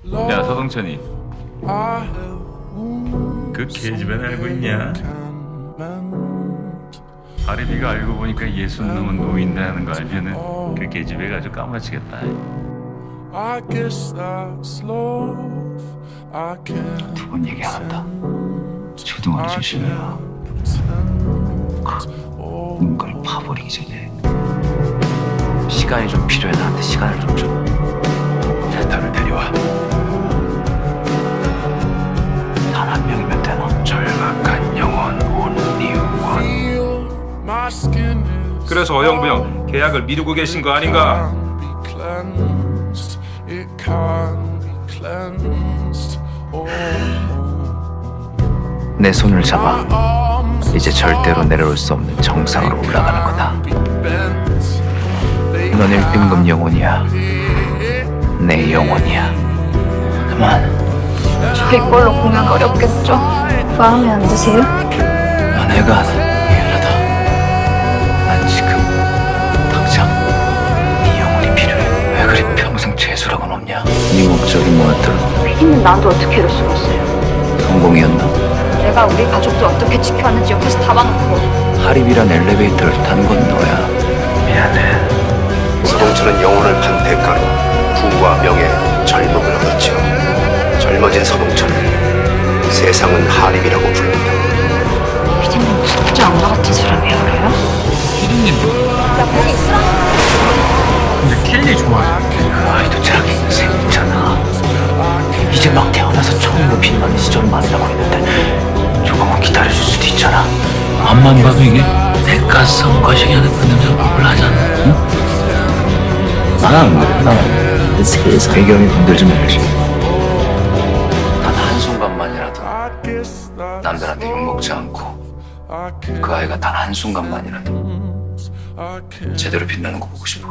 야 서동천이 그 계집애는 알고 있냐? 아리비가 알고 보니까 60 넘은 노인이라는 거 알면은 그 계집애가 아주 까마치겠다. 두 번 얘기 안 한다. 최동환이 조심해라. 뭔가를 파버리기 전에 시간이 좀 필요해. 나한테 시간을 좀 줘. 나를 데려와. 단 한 명이면 되나? 절박한 영혼 온리원. 그래서 어영부 형 계약을 미루고 계신 거 아닌가? 내 손을 잡아. 이제 절대로 내려올 수 없는 정상으로 올라가는 거다. 넌 1등급 영혼이야. 내 영혼이야. 그만. 이걸로 공연 어렵겠죠? 마음에 안 드세요? 연애가 미안하다. 난 지금 당장 네 영혼이 필요해. 왜 그리 평생 재수라고는 없냐? 네 목적이 뭐였더라? 피디님 나한테 어떻게 이럴 수가 있어요? 성공이었나? 내가 우리 가족들 어떻게 지켜왔는지 옆에서 다 봐놓고 하립이란 엘리베이터를 탄 건 너야. 미안해. 서동철은 영혼을 판 대가로 부와 명예, 젊음을 얻었지요. 젊어진 서동철을 세상은 하림이라고 부릅니다. 피디님 진짜 악마 같은 사람이에요 그래요? 피디님 야 거기 있으라. 근데 켈리 좋아해. 그 아이도 자기 인생 있잖아. 이제 막 태어나서 처음으로 빛나는 시절을 만나고 있는데 조금만 기다려줄 수도 있잖아. 앞만 봐도 이게 내가 성과식이 하는 그 냄새가 몰라잖아. 응? 나는 그래. 나는 세상 배경이 건들지 말지. 단 한순간만이라도 남들한테 욕먹지 않고 그 아이가 단 한순간만이라도 제대로 빛나는 거 보고 싶어.